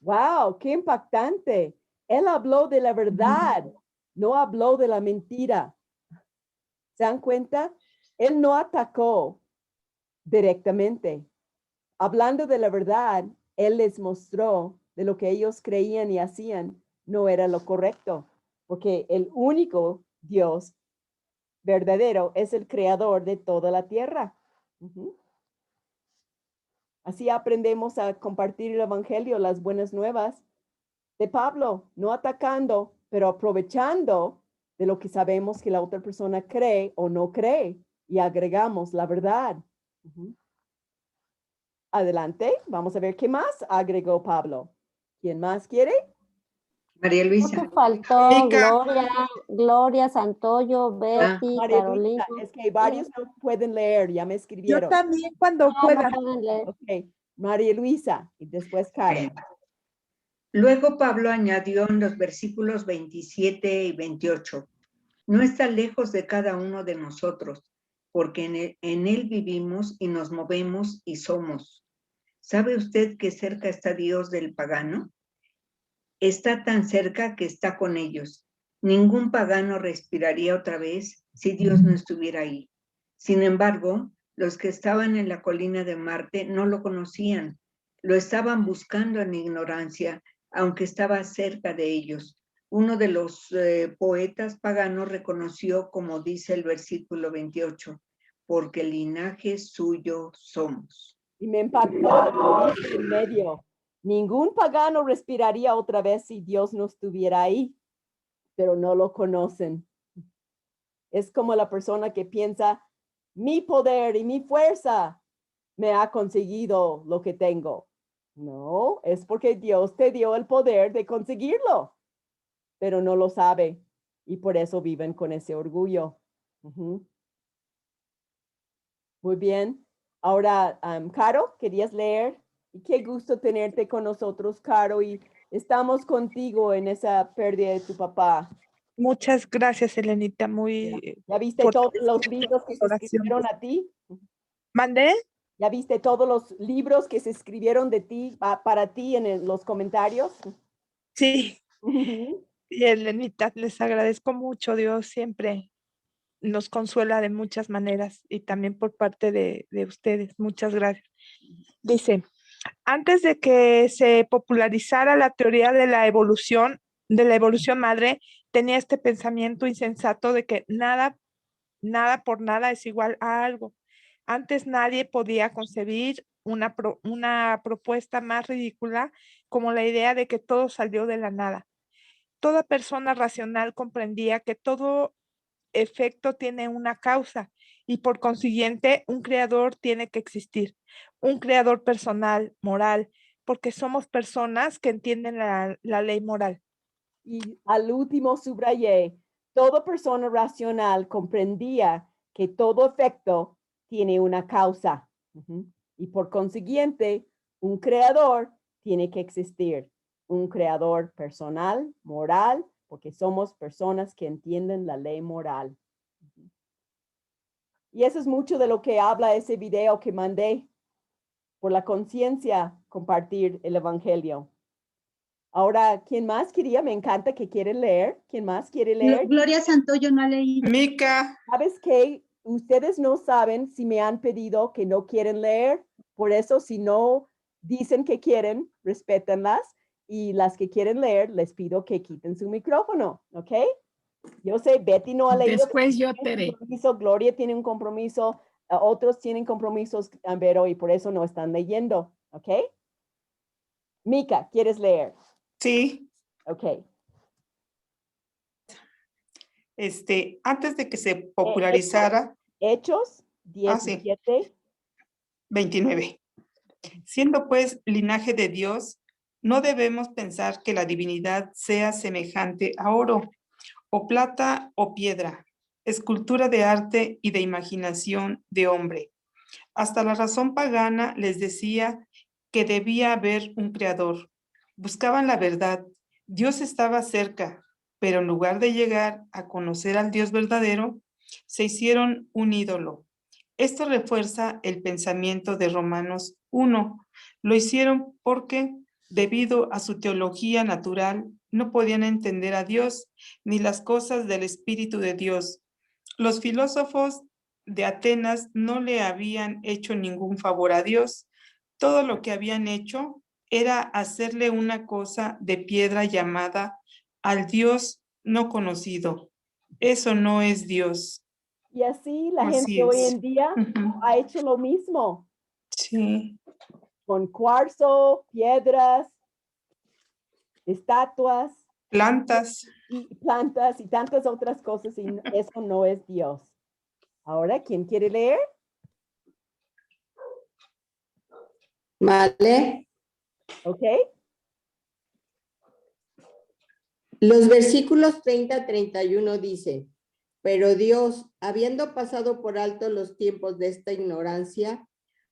¡Wow! ¡Qué impactante! Él habló de la verdad, no habló de la mentira. ¿Se dan cuenta? Él no atacó directamente. Hablando de la verdad, Él les mostró de lo que ellos creían y hacían no era lo correcto, porque el único Dios verdadero es el creador de toda la tierra. Así aprendemos a compartir el evangelio, las buenas nuevas de Pablo, no atacando, pero aprovechando de lo que sabemos que la otra persona cree o no cree y agregamos la verdad. Adelante, vamos a ver qué más agregó Pablo. ¿Quién más quiere? María Luisa. Creo que faltó Gloria, Santoyo, Betty, María Carolina. Luisa, es que varios no pueden leer, ya me escribieron. Yo también cuando pueda. No pueden leer. Ok, María Luisa y después Karen. Luego Pablo añadió en los versículos 27 y 28, no está lejos de cada uno de nosotros, porque en él vivimos y nos movemos y somos. ¿Sabe usted que cerca está Dios del pagano? Está tan cerca que está con ellos. Ningún pagano respiraría otra vez si Dios no estuviera ahí. Sin embargo, los que estaban en la colina de Marte no lo conocían. Lo estaban buscando en ignorancia, aunque estaba cerca de ellos. Uno de los poetas paganos reconoció, como dice el versículo 28, porque el linaje suyo somos. Y me impactó en medio. Ningún pagano respiraría otra vez si Dios no estuviera ahí, pero no lo conocen. Es como la persona que piensa, mi poder y mi fuerza me ha conseguido lo que tengo. No, es porque Dios te dio el poder de conseguirlo, pero no lo sabe y por eso viven con ese orgullo. Muy bien. Ahora, Caro, ¿querías leer? Y qué gusto tenerte con nosotros, Caro, y estamos contigo en esa pérdida de tu papá. Muchas gracias, Elenita. ¿Ya viste todos los libros que se escribieron a ti? ¿Mandé? ¿Ya viste todos los libros que se escribieron de ti, para ti en los comentarios? Sí. Y Elenita, les agradezco mucho. Dios siempre nos consuela de muchas maneras y también por parte de ustedes. Muchas gracias. Dice, antes de que se popularizara la teoría de la evolución madre, tenía este pensamiento insensato de que nada por nada es igual a algo. Antes nadie podía concebir una propuesta más ridícula como la idea de que todo salió de la nada. Toda persona racional comprendía que todo efecto tiene una causa y por consiguiente un creador tiene que existir, un creador personal, moral, porque somos personas que entienden la ley moral. Y al último subrayé, toda persona racional comprendía que todo efecto tiene una causa. Y por consiguiente, un creador tiene que existir. Un creador personal, moral, porque somos personas que entienden la ley moral. Y eso es mucho de lo que habla ese video que mandé. Por la conciencia, compartir el evangelio. Ahora, ¿quién más quería? Me encanta que quiere leer. ¿Quién más quiere leer? Gloria Santoyo no ha leído. Mica. ¿Sabes qué? Ustedes no saben si me han pedido que no quieren leer. Por eso, si no dicen que quieren, respétenlas. Y las que quieren leer, les pido que quiten su micrófono, ¿ok? Yo sé, Betty no ha leído. Después yo, Tere. Gloria tiene un compromiso. Otros tienen compromisos, pero y por eso no están leyendo, ¿ok? Mica, ¿quieres leer? Sí. Ok. Antes de que se popularizara. Hechos 17. 29. Siendo pues linaje de Dios, no debemos pensar que la divinidad sea semejante a oro, o plata o piedra, escultura de arte y de imaginación de hombre. Hasta la razón pagana les decía que debía haber un creador. Buscaban la verdad. Dios estaba cerca, pero en lugar de llegar a conocer al Dios verdadero, se hicieron un ídolo. Esto refuerza el pensamiento de Romanos 1. Lo hicieron porque, debido a su teología natural, no podían entender a Dios ni las cosas del Espíritu de Dios. Los filósofos de Atenas no le habían hecho ningún favor a Dios. Todo lo que habían hecho era hacerle una cosa de piedra llamada al Dios no conocido. Eso no es Dios. Y así la Así gente hoy es. en día ha hecho lo mismo. Sí. Con cuarzo, piedras, estatuas. Plantas. Y plantas y tantas otras cosas, y eso no es Dios. Ahora, ¿quién quiere leer? Vale. Ok. Los versículos 30 a 31 dice, pero Dios, habiendo pasado por alto los tiempos de esta ignorancia,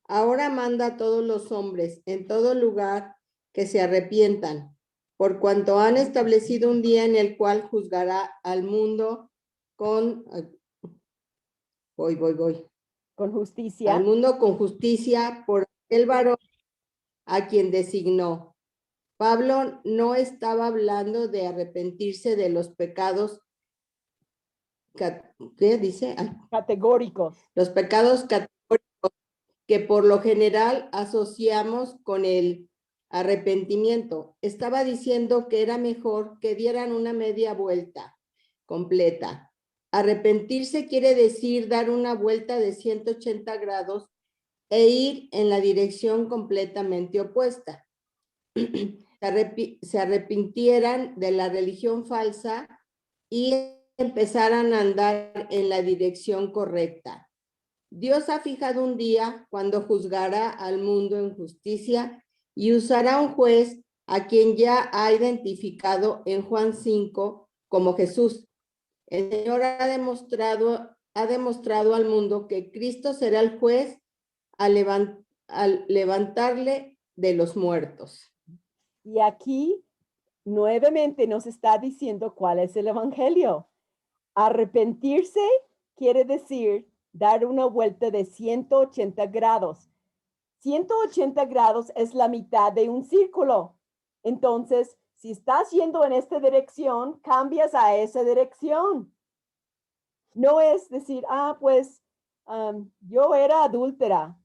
ahora manda a todos los hombres en todo lugar que se arrepientan, por cuanto han establecido un día en el cual juzgará al mundo con... Con justicia. Al mundo con justicia por el varón a quien designó. Pablo no estaba hablando de arrepentirse de los pecados, ¿qué dice? Categóricos. Los pecados categóricos que por lo general asociamos con el arrepentimiento. Estaba diciendo que era mejor que dieran una media vuelta completa. Arrepentirse quiere decir dar una vuelta de 180 grados e ir en la dirección completamente opuesta. Se arrepintieran de la religión falsa y empezaran a andar en la dirección correcta. Dios ha fijado un día cuando juzgará al mundo en justicia y usará un juez a quien ya ha identificado en Juan 5 como Jesús. El Señor ha demostrado al mundo que Cristo será el juez al levantarle de los muertos. Y aquí nuevamente nos está diciendo cuál es el evangelio. Arrepentirse quiere decir dar una vuelta de 180 grados. 180 grados es la mitad de un círculo. Entonces, si estás yendo en esta dirección, cambias a esa dirección. No es decir, pues yo era adúltera.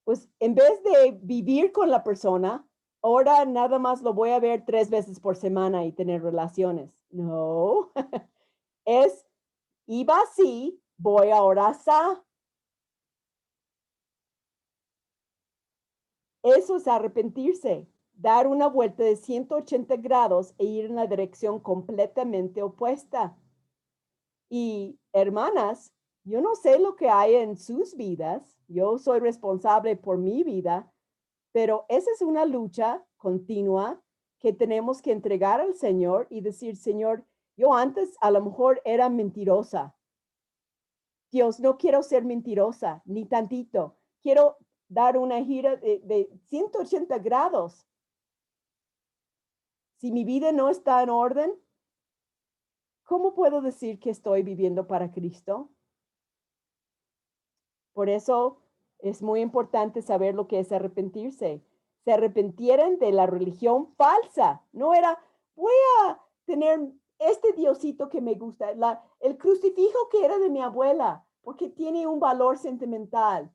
Pues en vez de vivir con la persona, ahora nada más lo voy a ver 3 veces por semana y tener relaciones. No, iba así, voy ahora así. Eso es arrepentirse, dar una vuelta de 180 grados e ir en la dirección completamente opuesta. Y hermanas, yo no sé lo que hay en sus vidas, yo soy responsable por mi vida, pero esa es una lucha continua que tenemos que entregar al Señor y decir, Señor, yo antes a lo mejor era mentirosa. Dios, no quiero ser mentirosa, ni tantito. Quiero dar una gira de 180 grados. Si mi vida no está en orden, ¿cómo puedo decir que estoy viviendo para Cristo? Por eso es muy importante saber lo que es arrepentirse. Se arrepintieron de la religión falsa. No era, voy a tener este diosito que me gusta, el crucifijo que era de mi abuela, porque tiene un valor sentimental.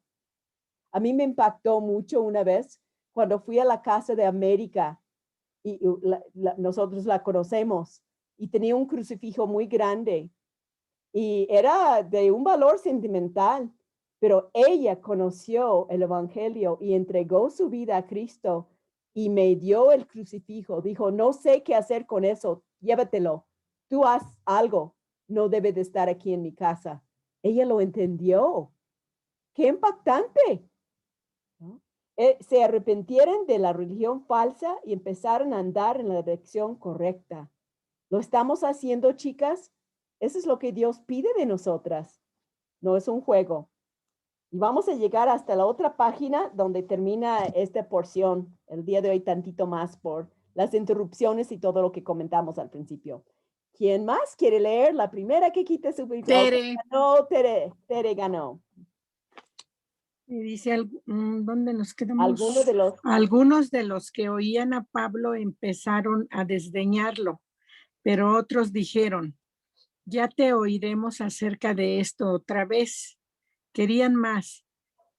A mí me impactó mucho una vez cuando fui a la Casa de América y nosotros la conocemos y tenía un crucifijo muy grande y era de un valor sentimental, pero ella conoció el evangelio y entregó su vida a Cristo y me dio el crucifijo. Dijo, no sé qué hacer con eso, llévatelo. Tú haz algo, no debe de estar aquí en mi casa. Ella lo entendió. ¡Qué impactante! ¿No? Se arrepintieron de la religión falsa y empezaron a andar en la dirección correcta. ¿Lo estamos haciendo, chicas? Eso es lo que Dios pide de nosotras. No es un juego. Y vamos a llegar hasta la otra página donde termina esta porción. El día de hoy tantito más por las interrupciones y todo lo que comentamos al principio. ¿Quién más quiere leer? La primera que quite su video. Tere. Ganó, Tere ganó. Y dice, ¿dónde nos quedamos? Algunos de los que oían a Pablo empezaron a desdeñarlo, pero otros dijeron, ya te oiremos acerca de esto otra vez. Querían más,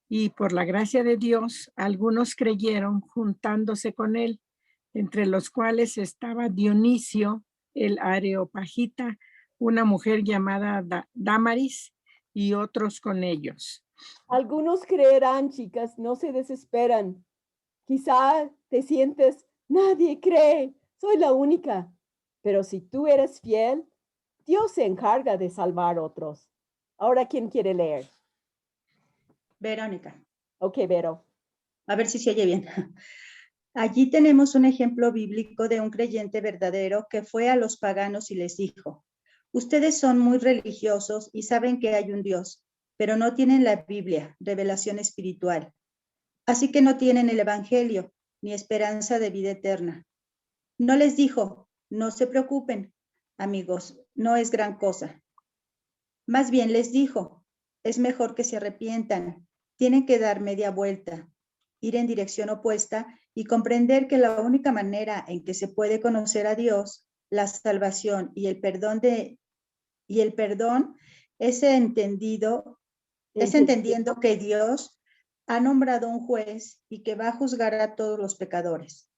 y por la gracia de Dios, algunos creyeron juntándose con él, entre los cuales estaba Dionisio, el Areopagita, una mujer llamada Dámaris, y otros con ellos. Algunos creerán, chicas, no se desesperan. Quizá te sientes, nadie cree, soy la única. Pero si tú eres fiel, Dios se encarga de salvar otros. Ahora, ¿quién quiere leer? Verónica. Ok, Vero. A ver si se oye bien. Allí tenemos un ejemplo bíblico de un creyente verdadero que fue a los paganos y les dijo, ustedes son muy religiosos y saben que hay un Dios, pero no tienen la Biblia, revelación espiritual. Así que no tienen el Evangelio, ni esperanza de vida eterna. No les dijo, no se preocupen, amigos, no es gran cosa. Más bien les dijo, es mejor que se arrepientan, tienen que dar media vuelta, ir en dirección opuesta y comprender que la única manera en que se puede conocer a Dios, la salvación y el perdón es entendiendo que Dios ha nombrado un juez y que va a juzgar a todos los pecadores.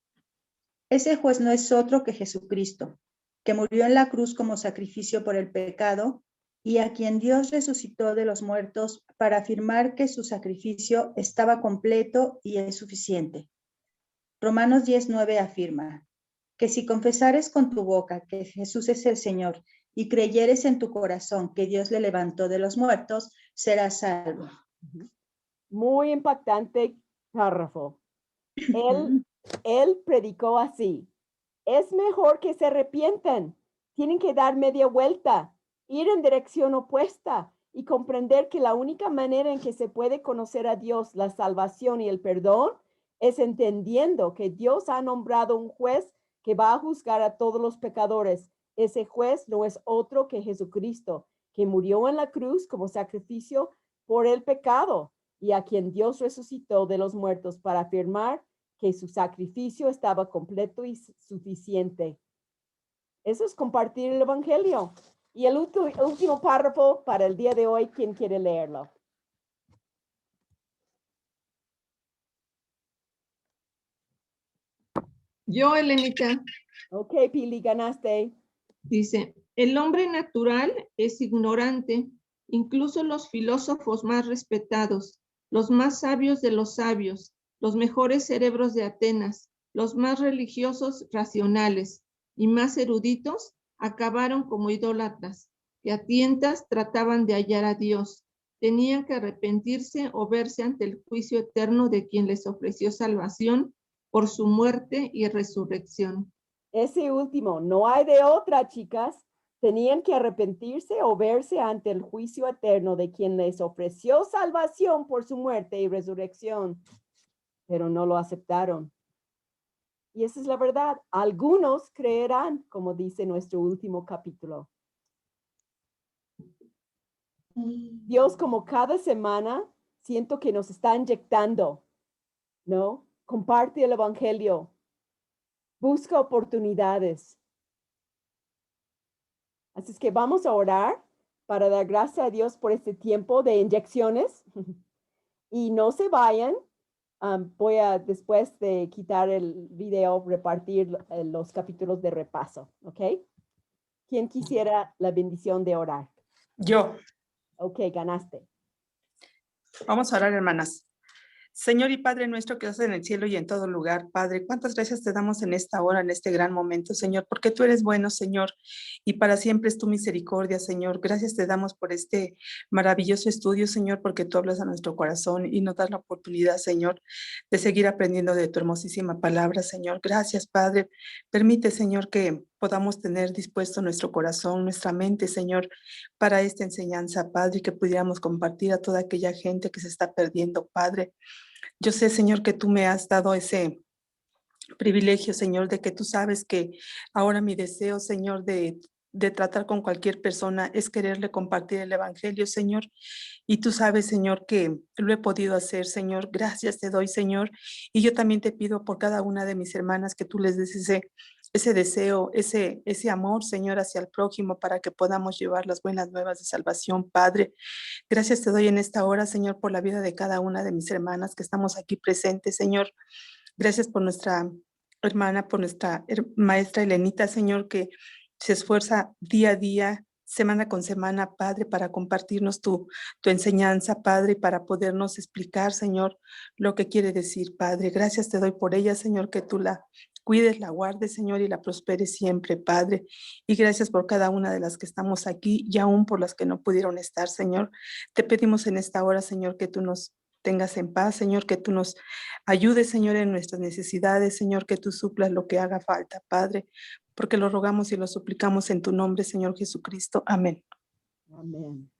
Ese juez no es otro que Jesucristo, que murió en la cruz como sacrificio por el pecado y a quien Dios resucitó de los muertos para afirmar que su sacrificio estaba completo y es suficiente. Romanos 10:9 afirma que si confesares con tu boca que Jesús es el Señor y creyeres en tu corazón que Dios le levantó de los muertos, serás salvo. Muy impactante párrafo. Él predicó así. Es mejor que se arrepientan. Tienen que dar media vuelta, ir en dirección opuesta y comprender que la única manera en que se puede conocer a Dios, la salvación y el perdón, es entendiendo que Dios ha nombrado un juez que va a juzgar a todos los pecadores. Ese juez no es otro que Jesucristo, que murió en la cruz como sacrificio por el pecado y a quien Dios resucitó de los muertos para afirmar que su sacrificio estaba completo y suficiente. Eso es compartir el evangelio. Y el último párrafo para el día de hoy, ¿quién quiere leerlo? Yo, Elenita. Ok, Pili, ganaste. Dice, el hombre natural es ignorante, incluso los filósofos más respetados, los más sabios de los sabios, los mejores cerebros de Atenas, los más religiosos racionales y más eruditos acabaron como idólatras, que a tientas trataban de hallar a Dios. Tenían que arrepentirse o verse ante el juicio eterno de quien les ofreció salvación por su muerte y resurrección. Ese último, no hay de otra, chicas. Tenían que arrepentirse o verse ante el juicio eterno de quien les ofreció salvación por su muerte y resurrección, pero no lo aceptaron. Y esa es la verdad. Algunos creerán, como dice nuestro último capítulo. Dios, como cada semana, siento que nos está inyectando, ¿no? Comparte el evangelio. Busca oportunidades. Así es que vamos a orar para dar gracias a Dios por este tiempo de inyecciones. Y no se vayan. Voy a, después de quitar el video, repartir los capítulos de repaso. ¿Ok? ¿Quién quisiera la bendición de orar? Yo. Ok, ganaste. Vamos a orar, hermanas. Señor y Padre nuestro que estás en el cielo y en todo lugar, Padre, cuántas gracias te damos en esta hora, en este gran momento, Señor, porque tú eres bueno, Señor, y para siempre es tu misericordia, Señor. Gracias te damos por este maravilloso estudio, Señor, porque tú hablas a nuestro corazón y nos das la oportunidad, Señor, de seguir aprendiendo de tu hermosísima palabra, Señor. Gracias, Padre. Permite, Señor, que podamos tener dispuesto nuestro corazón, nuestra mente, Señor, para esta enseñanza, Padre, y que pudiéramos compartir a toda aquella gente que se está perdiendo, Padre. Yo sé, Señor, que tú me has dado ese privilegio, Señor, de que tú sabes que ahora mi deseo, Señor, de tratar con cualquier persona es quererle compartir el evangelio, Señor. Y tú sabes, Señor, que lo he podido hacer, Señor. Gracias te doy, Señor. Y yo también te pido por cada una de mis hermanas que tú les des ese deseo, ese amor, Señor, hacia el prójimo para que podamos llevar las buenas nuevas de salvación, Padre. Gracias te doy en esta hora, Señor, por la vida de cada una de mis hermanas que estamos aquí presentes, Señor. Gracias por nuestra hermana, por nuestra maestra Elenita, Señor, que se esfuerza día a día, semana con semana, Padre, para compartirnos tu enseñanza, Padre, para podernos explicar, Señor, lo que quiere decir, Padre. Gracias te doy por ella, Señor, que tú la cuides, la guardes, Señor, y la prosperes siempre, Padre. Y gracias por cada una de las que estamos aquí y aún por las que no pudieron estar, Señor. Te pedimos en esta hora, Señor, que tú nos tengas en paz, Señor, que tú nos ayudes, Señor, en nuestras necesidades, Señor, que tú suplas lo que haga falta, Padre, porque lo rogamos y lo suplicamos en tu nombre, Señor Jesucristo. Amén. Amén.